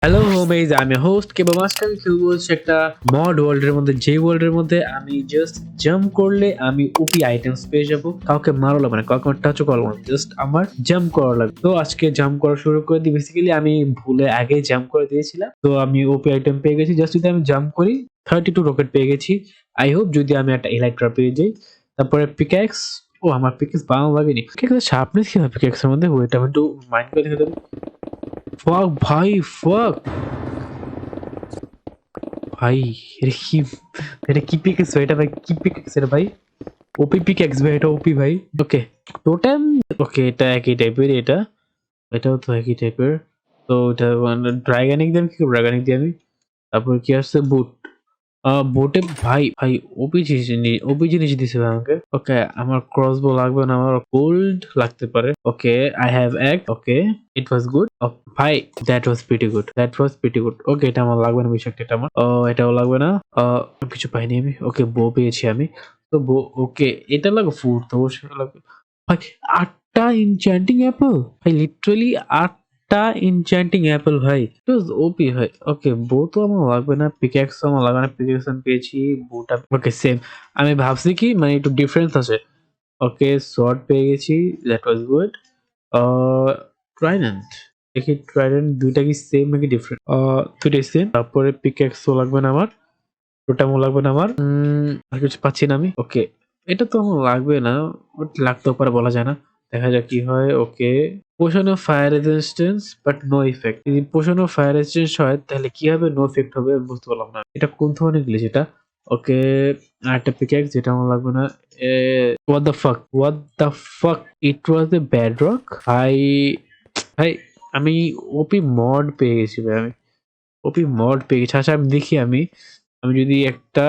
Hello homage, আমি host কেবল master. আমি খেলবো হচ্ছে একটা মড ওয়ার্ল্ডের মধ্যে, যে ওয়ার্ল্ডের মধ্যে আমি জাস্ট জাম্প করলে আমি ওপি আইটেমস পেয়ে যাবো। কাউকে মারো লাগবে না, কাউকে টাচও করবো না, জাস্ট আমার জাম্প করা লাগবে। তো আজকে জাম্প করা শুরু করে দিই। বেসিক্যালি আমি ভুলে আগে জাম্প করে দিয়েছিলাম, তো আমি ওপি আইটেম পেয়ে গেছি। জাস্ট যদি আমি জাম্প করি 32 রকেট পেয়ে গেছি। আই হোপ যদি আমি একটা এলাইট্রা পেয়ে যাই। তারপরে পিক্যাক্স, ও আমার পিক্যাক্স বানানো লাগেনি। পিক্যাক্স শার্পনেস কি হয় পিক্যাক্সের মধ্যে? ওইটা আমি একটু মাইন্ড করে দেখে দেবো। ফাক ভাই, ফাক ভাই, এটা কি? এটা কি পিকেক্স ভাই? এটা ভাই কি পিকেক্স এটা ভাই? ওপি পিকেক্স ভাই, এটা ওপি ভাই। ওকে, টোটেম। ওকে, এটা একই টাইপের, এটাও তো একই টাইপের। তো এটা ড্রাগনিক দিয়ে আমি কি করবো? ড্রাগনিক দিয়ে আমি তারপর কি আসছে? বুট। বোটে ভাই ভাই ওপি জিনিস দিছে ভাই আমাকে। ওকে, আমার ক্রসবো লাগবে না, আমার গোল্ড লাগতে পারে। ওকে, আই হ্যাভ এক। Okay, it was good. ভাই, that was pretty good, that was pretty good. Okay, এটা আমার লাগবে না, বিষয় এটা আমার এটাও লাগবে না। কিছু পাইনি আমি। ওকে, বো পেয়েছি আমি। তো বো, ওকে, এটা লাগবে। ফুড তো অবশ্যই লাগবে ভাই। 8টা ইনচ্যান্টিং অ্যাপেল ভাই, লিটারালি 8টা এনচ্যান্টিং অ্যাপেল ভাই। ইট ওয়াজ ওপি ভাই। ওকে, বো তো আমার লাগবে না, পিক্যাক্স আমার লাগবে না, পিক্যাক্স আমি পেয়েছি। বোটা ওকে সেম। আমি ভাবছি কি মানে একটু ডিফারেন্স আছে। ওকে, শর্ট পেয়ে গেছি, দ্যাট ওয়াজ গুড। ট্রাইডেন্ট, দেখি ট্রাইডেন্ট দুইটা কি সেম নাকি ডিফারেন্ট? দুইটাই সেম। তারপরে পিক্যাক্সও লাগবে না আমার, টোটামও লাগবে না আমার। আর কিছু পাচ্ছি না আমি। ওকে, এটা তো আমার লাগবে না, বাট লাগতেও পারে, বলা যায় না। দেখা যাক কি হয়। Okay, potion of fire resistance but no effect. যদি পোশন অফ ফায়ার রেজিস্ট্যান্স হয় তাহলে কি হবে? নো ইফেক্ট হবে, আমি বুঝতে পারলাম না এটা কোন ধরনের গ্লিচ এটা। ওকে, আর একটা পিক্যাক্স যেটা আমার লাগবে না। What the fuck, what the fuck, it was a bad rock ভাই। ভাই, আমি ওপি মড পেয়ে গেছি ভাই, আমি ওপি মড পেয়ে গেছি। আচ্ছা, আমি দেখি আমি আমি যদি একটা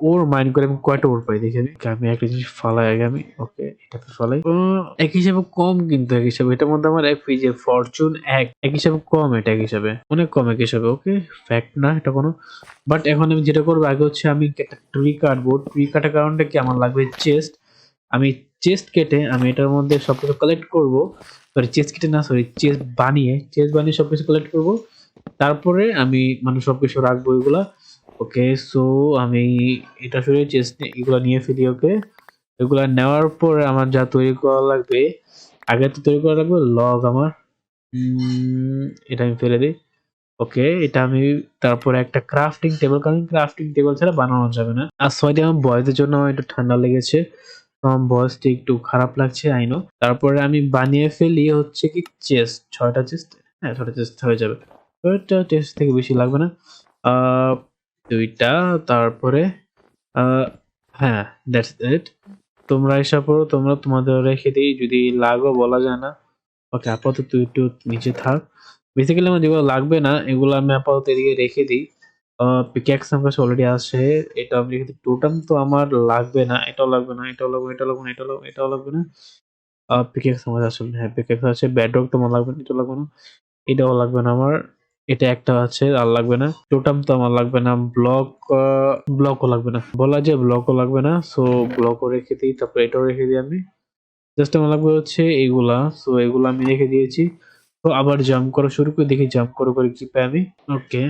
ওর মাইন্ড করে আমি কয়টা ওর পাই দেখি। আমি একটা জিনিস ফালাই আগে আমি। ওকে, এটাতে ফালাই। এক হিসাবে কম, কিন্তু এক হিসাবে এটার মধ্যে আমার এই যে ফরচুন এক হিসাবে কম, এটা এক হিসাবে অনেক কম এক হিসাবে। ওকে, ফ্যাক্ট না এটা কোনো। বাট এখন আমি যেটা করবো, আগে হচ্ছে আমি একটা ট্রি কাটবো। ট্রি কাটার কারণটা কি, আমার লাগবে চেস্ট। আমি চেস্ট কেটে আমি এটার মধ্যে সবকিছু কালেক্ট করবো। সরি, চেস্ট কেটে না, সরি, চেস্ট বানিয়ে সবকিছু কালেক্ট করবো। তারপরে আমি মানে সবকিছু রাখবো এগুলা। ওকে, সো আমি এটা শুরু চেস্ট এগুলো নিয়ে ফেলি। ওকে, এগুলা নেওয়ার পর আমার যা তৈরি করা লাগবে, আগে তো তৈরি করা লাগবে লগ আমার। এটা আমি ফেলে দিই। ওকে, এটা আমি তারপরে একটা ক্রাফটিং টেবিল, কারণ ক্রাফটিং টেবিল ছাড়া বানানো যাবে না। আর সরি, আমার বয়সের জন্য আমার একটু ঠান্ডা লেগেছে, তো আমার বয়সটা একটু খারাপ লাগছে, আইনো। তারপরে আমি বানিয়ে ফেলি হচ্ছে কি চেস্ট, 6টা চেস্ট। হ্যাঁ, 6টা চেস্ট হয়ে যাবে। 6টা চেস্ট থেকে বেশি লাগবে না। আহ 2টা। তারপরে হ্যাঁ, দ্যাটস ইট। তোমরা এসে পড়ো, তোমরা তোমাদের রেখে দিই, যদি লাগো বলা যায় না। ওকে, আপাতত তুই একটু নিচে থাক। বেসিক্যালি আমার যেগুলো লাগবে না এগুলো আমি আপাতত এদিকে রেখে দিই। পিক্যাক্স আমার কাছে অলরেডি আছে, এটা আমি রেখে দিই। টোটেম তো আমার লাগবে না, এটাও লাগবে না, এটাও লাগবে না, এটাও লাগবে না, এটাও লাগবে না। পিক্যাক্স আমার আসলে, হ্যাঁ পিক্যাক্স আছে। ব্যাডরক তোমার লাগবে না, এটা লাগবে না, এটাও লাগবে না আমার। এটা একটা আছে, আর লাগবে না। টোটেম তো আমার লাগবে না। ব্লকও লাগবে না, বলা যায় ব্লকও লাগবে না। সো ব্লকও রেখে দিই, তারপর এটাও রেখে দিই আমি। জাস্ট আমার লাগবে হচ্ছে এইগুলা। সো এগুলো আমি রেখে দিয়েছি। তো আবার জাম্প করা শুরু করে দেখি, জাম্প করে করে কি পাই আমি। ওকে,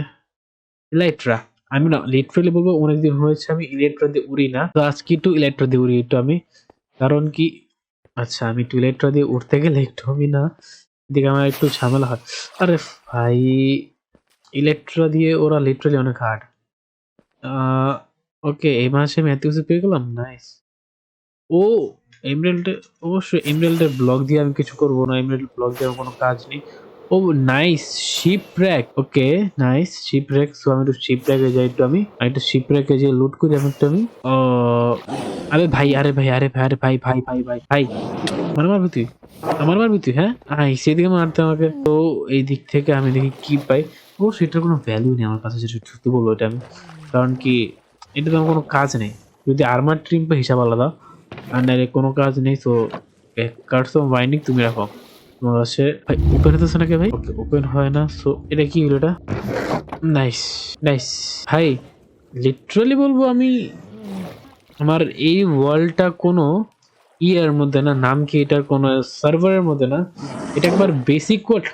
ইলেকট্রা। আমি না লিটারালি বলবো, অনেকদিন হয়েছে আমি ইলেকট্রা দিয়ে উড়ি না, তো আজকে একটু ইলেকট্রা দিয়ে উড়ি একটু আমি। কারণ কি, আচ্ছা, আমি একটু ইলেকট্রা দিয়ে উঠতে গেলে একটু আমি না, এদিকে আমার একটু ঝামেলা হয়। আরে ভাই, ইলেকট্রা দিয়ে ওরা লিটারালি অনেক হার্ড। ওকে, এই মাসে আমি এত কিছু পেয়ে গেলাম, নাইস। ও, এমরাল্ড, অবশ্যই এমরাল্ডের ব্লক দিয়ে আমি কিছু করবো না, এমরাল্ড ব্লক দিয়ে আমার কোনো কাজ নেই। ও নাইস, শিপ র্যাক। ওকে, নাইস শিপ র্যাক। সো আমি একটু শিপ র্যাকে যাই, একটু শিপ র্যাকে যে লুট করি আমি একটু আমি। আরে ভাই, আরে ভাই, আরে ভাই, আরে ভাই, ভাই ভাই ভাই ভাই, আমার মারবি তুই, আমার মারবি তুই? হ্যাঁ, সেদিকে মারতে আমাকে। তো এই দিক থেকে আমি দেখি কি পাই। ও, সেটার কোনো ভ্যালু নেই আমার কাছে, যেটা সত্যি বলবো এটা আমি। কারণ কি, এটা তো আমার কোনো কাজ নেই। যদি আর্মার ট্রিম বা হিসাব আলাদা, আর নাইলে কোনো কাজ নেই। তো কার্ডস অফ বাইন্ডিং তুমি রাখো তোমার কাছে। ভাই, ওপেন হতেছে নাকি ভাই? ওকে, ওপেন হয় না। সো এটা কি হলো এটা? নাইস, নাইস ভাই। লিটারালি বলবো আমি, আমার এই ওয়ার্ল্ডটা কোনো ইয়ের মধ্যে না, নাম কি এটার, কোনো সার্ভারের মধ্যে না, এটা একবার বেসিক কোড।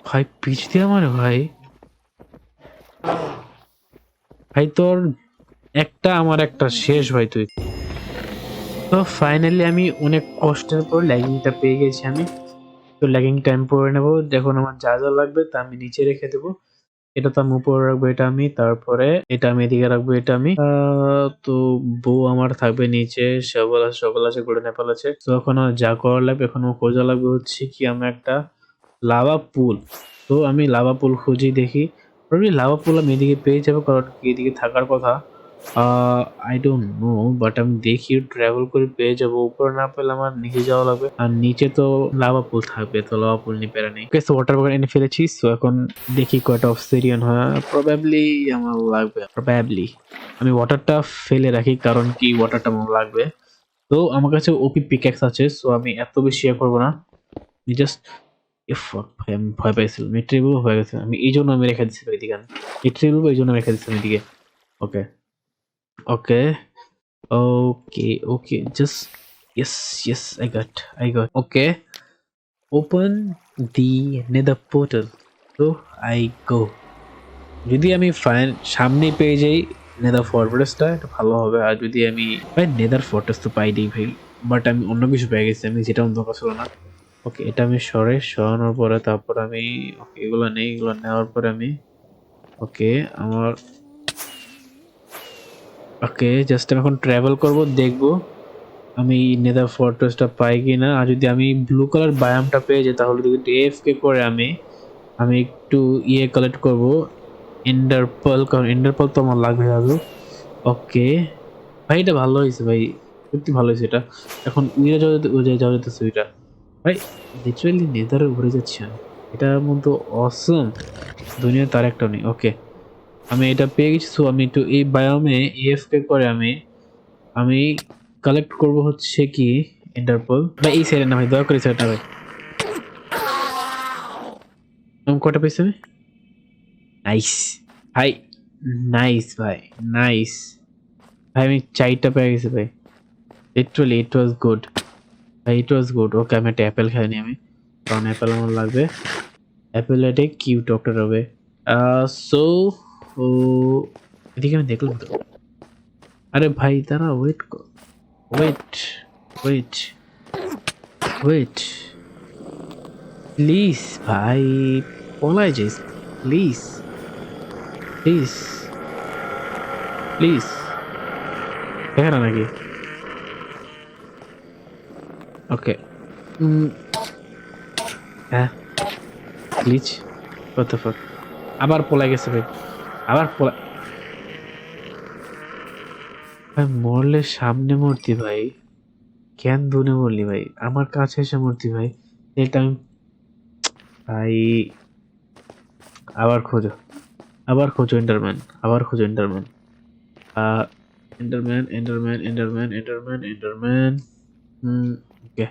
ভাই পিচ দিয়ে মানে ভাই, ভাই তোর একটা আমার একটা শেষ ভাই তুই। তো ফাইনালি আমি অনেক কষ্টের পর ল্যাগিংটা পেয়ে গেছি আমি। তো ল্যাগিংটা আমি পরে নেবো, দেখুন আমার যা যা লাগবে তা আমি নিচে রেখে দেবো। এটা তো আমি উপরে রাখবো, এটা আমি, তারপরে এটা আমি এদিকে রাখবো, এটা আমি। তো বউ আমার থাকবে নিচে, সকল আছে, গোল্ডেন অ্যাপেল আছে। তো এখন আমার যা করার লাগবে, এখন আমার খোঁজা লাগবে হচ্ছে কি আমার একটা লাভা পুল। তো আমি লাভা পুল খুঁজি দেখি, প্রবলি লাভা পুল আমি এদিকে পেয়ে যাবো, কারণ কি এদিকে থাকার কথা। আই ডোন্ট নো, বাট আমি দেখি ট্রাভেল করে পেয়ে যাবো। উপরে না পেলে আমার নিচে যাওয়া লাগবে, আর নিচে তো লাভা পুল থাকবে, তো লাভা পুল নিয়ে প্যারা নেই। ওকে, সো ওয়াটার বাগান এনে ফেলেছি। সো এখন দেখি কয়টা অবসিডিয়ান হয়, প্রবাবলি আমার লাগবে, প্রবাবলি আমি ওয়াটারটা ফেলে রাখি, কারণ কি ওয়াটারটা আমার লাগবে। তো আমার কাছে ওপি পিক্যাক্স আছে, সো আমি এত বেশি ইয়ে করবো না, জাস্ট ভাই আমি ভয় পাইছিলাম, মেট্রিবল হয়ে গেছে, আমি এই জন্য আমি রেখে দিচ্ছি এদিকে, মেট্রিবল এই জন্য রেখে দিচ্ছিলাম এদিকে। Okay okay okay okay, just yes yes, I got okay, open the nether portal. তো আই গো, যদি আমি ফাইন সামনে পেয়ে যাই নেদার ফরট্রেসটা, এটা ভালো হবে। আর যদি আমি ভাই নেদার ফরট্রেস তো পাই দিই ভাই, বাট আমি অন্য কিছু পেয়ে গেছি, আমি যেটা অন্য দরকার ছিল না। ওকে, এটা আমি সরানোর পরে তারপর আমি, ওকে এগুলো নেই, এগুলো নেওয়ার পরে আমি, ওকে আমার, ওকে জাস্ট আমি এখন ট্রাভেল করব, দেখব আমি নেদার ফরট্রেসটা পাই কিনা। আর যদি আমি ব্লু কালার বায়ামটা পেয়ে যাই, তাহলে যদি এফকে করে আমি আমি একটু ইয়ে কালেক্ট করব, এন্ডার পার্ল, কারণ এন্ডার পার্ল তো আমার লাগবে আরো। ওকে ভাই, এটা ভালো হয়েছে ভাই, সত্যি ভালো হয়েছে এটা। এখন উইরা যাওয়া যেতেছে ওইটা ভাই, লিটারালি নেদারে উড়ে যাচ্ছে আমি, এটার মধ্যে অসম দুনিয়া তার একটা নেই। ওকে, আমি এটা পেয়ে গেছি। সো আমি একটু এই বায়োমে এএফকে করে আমি আমি কালেক্ট করব হচ্ছে কি ইন্টারপোল ভাই, এই সাইডে না ভাই, দয়া করে সাইডটা ভাই। আমি কটা পেয়েছি আমি? নাইস ভাই, নাইস ভাই, নাইস ভাই, আমি 4টা পেয়ে গেছি ভাই। লিটারালি ইট ওয়াজ গুড ভাই, ইট ওয়াজ গুড। ওকে, আমি একটা অ্যাপেল খাইনি আমি, কারণ অ্যাপেল আমার লাগবে, অ্যাপেল এটা কিউ ডক্টর হবে। সো ও এদিকে আমি দেখলাম তো, আরে ভাই তারা wait wait wait wait, please ভাই পলায় যাইস, প্লিজ প্লিজ প্লিজ, দেখে না নাকি? ওকে, হ্যাঁ প্লিজ, কত ফাক, আবার পলাই গেছে ভাই, আবার ভাই মরলে সামনে মূর্তি ভাই, কেন দূরে মরলি ভাই, আমার কাছে এসে মূর্তি ভাই, এটা আমি ভাই, আবার খোঁজো, আবার খোঁজো এন্ডারম্যান, আবার খোঁজো Enderman, Enderman Enderman Enderman Enderman Enderman. Okay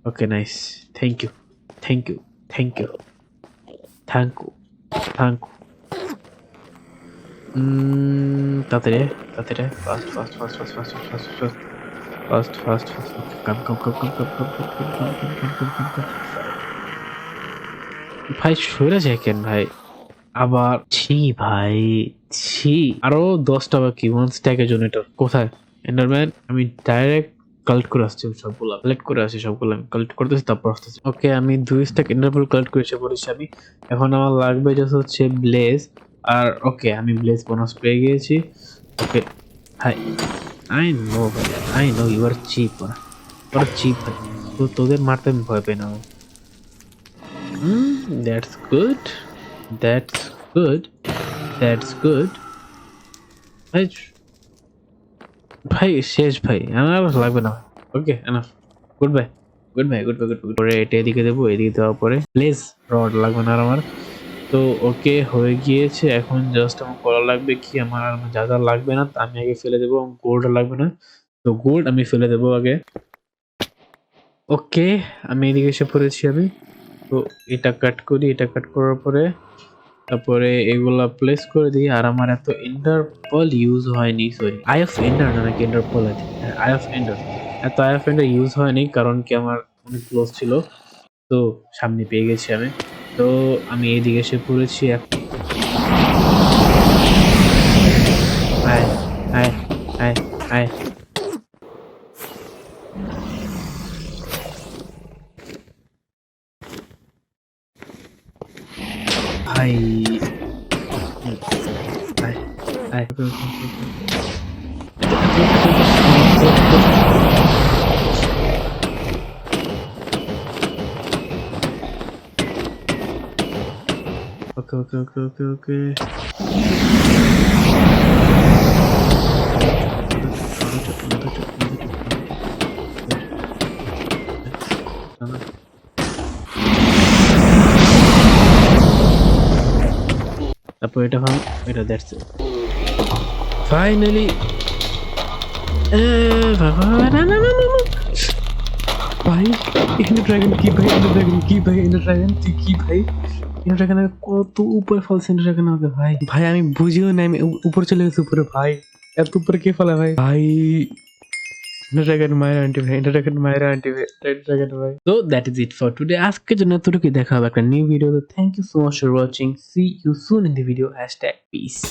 okay, nice, thank you thank you thank you thank you thank you. তাড়াতাড়ি তাড়াতাড়ি, fast fast fast fast fast fast fast fast fast, come come come come come come come come come come come come come come. ভাই সরে যায় কেন ভাই, আবার ছি ভাই, ছি, আরো 10টা বাকি, 1 স্ট্যাকের জন্য। এটা কোথায় এন্ডারম্যান? আমি ডাইরেক্ট কালেক্ট করে আসছি সবগুলা, কালেক্ট করে আসি সবগুলো, আমি কালেক্ট করতেছি তারপর আসতেছি। ওকে, আমি 2 স্ট্যাক এন্ডারম্যান কালেক্ট করে এসে পড়েছি আমি। এখন আমার লাগবে জাস্ট হচ্ছে ব্লেজ, আর ওকে আমি ব্লেজ বোনাস পেয়ে গিয়েছি। ওকে হাই, আই নো ভাই, I know you are cheap, ওরা চিপ ভাই, তো তোদের মারতে আমি ভয় পাই না। That's good, that's good, that's good ভাই। ভাই শেষ ভাই, আমার আর লাগবে না। Okay enough, goodbye, goodbye, goodbye, goodbye. পরে এটা এদিকে দেবো, এদিকে দেওয়ার পরে প্লিজ রড লাগবে না আর আমার। তো ওকে হয়ে গিয়েছে, এখন জাস্ট আমার করা লাগবে কি, আমার আর যা যা লাগবে না তা আমি আগে ফেলে দেবো, গোল্ড লাগবে না, তো গোল্ড আমি ফেলে দেবো আগে। ওকে, আমি এদিকে এসে পড়েছি আমি। তো এটা কাট করি, এটা কাট করার পরে তারপরে এগুলা প্লেস করে দিই। আর আমার এত ইন্টারপল ইউজ হয়নি, সরি আই অফ এন্ডার না, নাকি ইন্টারপল আছে, আই অফ এন্ডার, এত আই অফ এন্ডার ইউজ হয়নি, কারণ কি আমার অনেক ক্লোজ ছিল, তো সামনে পেয়ে গেছি আমি। তো আমি এইদিকে এসে পড়েছি আয় আয় আয় আয় ভাই আয় আয় ওকে ওকে ওকে ওকে ওকে তারপর এটা ভাঙ এটা দ্যাটস ইট ফাইনালি ভাই এখানে ড্রাগন কি ভাই এখানে ড্রাগন কি ভাই এখানে ড্রাগন তুই কি ভাই এখানে ড্রাগন কত উপরে ফলছে এখানে ড্রাগন হবে ভাই ভাই আমি বুঝিও না আমি উপরে চলে গেছি উপরে ভাই এত উপরে কে ফেলা ভাই ভাই ড্রাগন মায়ের আন্টি ভাই ড্রাগন মায়ের আন্টি ভাই ড্রাগন ভাই তো that is it for today আজকের জন্য এতটুকু দেখা হবে একটা new video thank you so much for watching see you soon in the video #peace